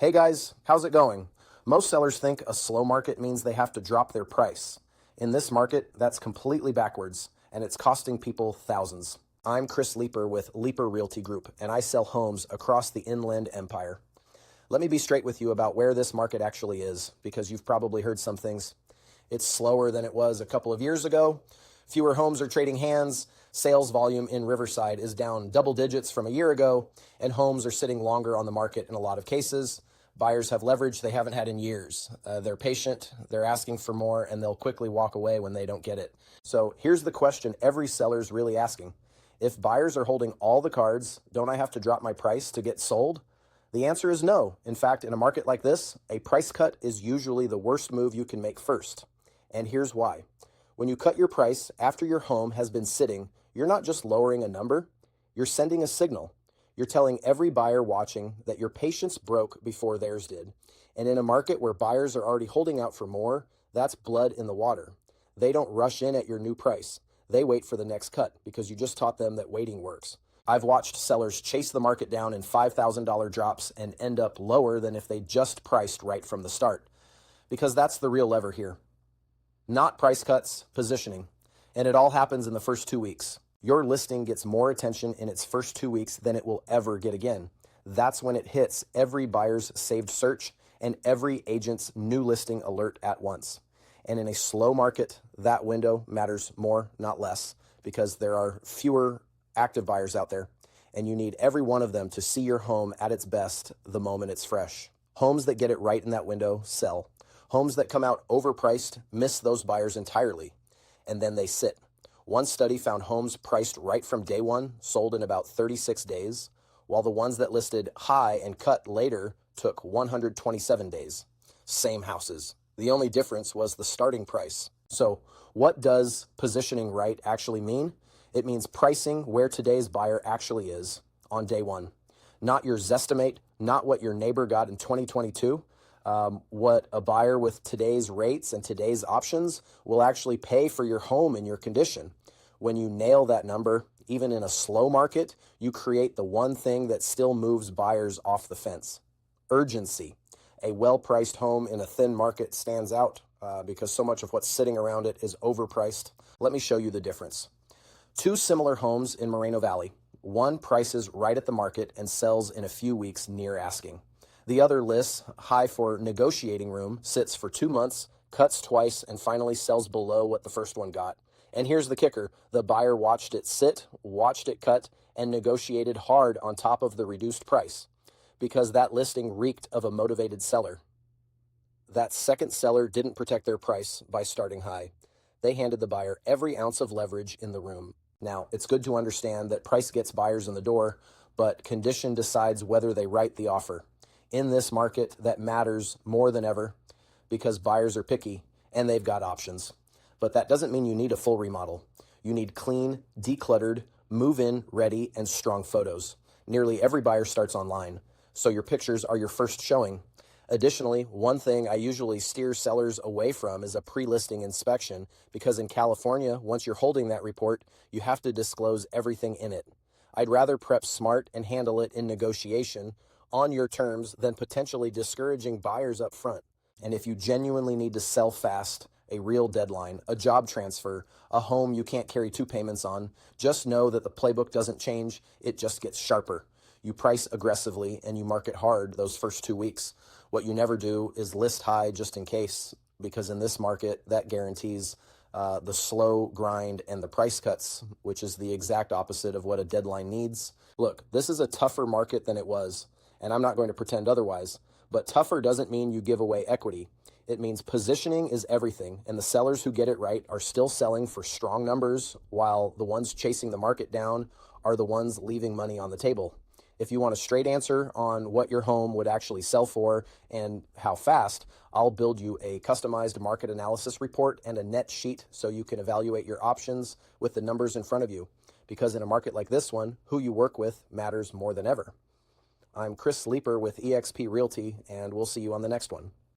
Hey guys, how's it going? Most sellers think a slow market means they have to drop their price. In this market, that's completely backwards, and it's costing people thousands. I'm Chris Leeper with Leeper Realty Group, and I sell homes across the Inland Empire. Let me be straight with you about where this market actually is, because you've probably heard some things. It's slower than it was a couple of years ago. Fewer homes are trading hands. Sales volume in Riverside is down double digits from a year ago, and homes are sitting longer on the market in a lot of cases. Buyers have leverage they haven't had in years. They're patient, they're asking for more, and they'll quickly walk away when they don't get it. So here's the question every seller's really asking. If buyers are holding all the cards, don't I have to drop my price to get sold? The answer is no. In fact, in a market like this, a price cut is usually the worst move you can make first. And here's why. When you cut your price after your home has been sitting, you're not just lowering a number, you're sending a signal. You're telling every buyer watching that your patience broke before theirs did. And in a market where buyers are already holding out for more, that's blood in the water. They don't rush in at your new price. They wait for the next cut because you just taught them that waiting works. I've watched sellers chase the market down in $5,000 drops and end up lower than if they just priced right from the start. Because that's the real lever here. Not price cuts, positioning. And it all happens in the first 2 weeks. Your listing gets more attention in its first 2 weeks than it will ever get again. That's when it hits every buyer's saved search and every agent's new listing alert at once. And in a slow market, that window matters more, not less, because there are fewer active buyers out there, and you need every one of them to see your home at its best the moment it's fresh. Homes that get it right in that window sell. Homes that come out overpriced miss those buyers entirely, and then they sit. One study found homes priced right from day one sold in about 36 days, while the ones that listed high and cut later took 127 days. Same houses. The only difference was the starting price. So what does positioning right actually mean? It means pricing where today's buyer actually is on day one. Not your Zestimate, not what your neighbor got in 2022. What a buyer with today's rates and today's options will actually pay for your home and your condition. When you nail that number, even in a slow market, you create the one thing that still moves buyers off the fence. Urgency. A well-priced home in a thin market stands out because so much of what's sitting around it is overpriced. Let me show you the difference. Two similar homes in Moreno Valley. One prices right at the market and sells in a few weeks near asking. The other lists high for negotiating room, sits for 2 months, cuts twice, and finally sells below what the first one got. And here's the kicker. The buyer watched it sit, watched it cut, and negotiated hard on top of the reduced price because that listing reeked of a motivated seller. That second seller didn't protect their price by starting high. They handed the buyer every ounce of leverage in the room. Now, it's good to understand that price gets buyers in the door, but condition decides whether they write the offer. In this market, that matters more than ever because buyers are picky and they've got options. But that doesn't mean you need a full remodel. You need clean, decluttered, move-in, ready, and strong photos. Nearly every buyer starts online, so your pictures are your first showing. Additionally, one thing I usually steer sellers away from is a pre-listing inspection because in California, once you're holding that report, you have to disclose everything in it. I'd rather prep smart and handle it in negotiation on your terms than potentially discouraging buyers up front. And if you genuinely need to sell fast, a real deadline, a job transfer, a home you can't carry 2 payments on, just know that the playbook doesn't change, it just gets sharper. You price aggressively and you market hard those first 2 weeks. What you never do is list high just in case, because in this market, that guarantees the slow grind and the price cuts, which is the exact opposite of what a deadline needs. Look, this is a tougher market than it was, and I'm not going to pretend otherwise, but tougher doesn't mean you give away equity. It means positioning is everything, and the sellers who get it right are still selling for strong numbers, while the ones chasing the market down are the ones leaving money on the table. If you want a straight answer on what your home would actually sell for and how fast, I'll build you a customized market analysis report and a net sheet so you can evaluate your options with the numbers in front of you. Because in a market like this one, who you work with matters more than ever. I'm Chris Leeper with eXp Realty, and we'll see you on the next one.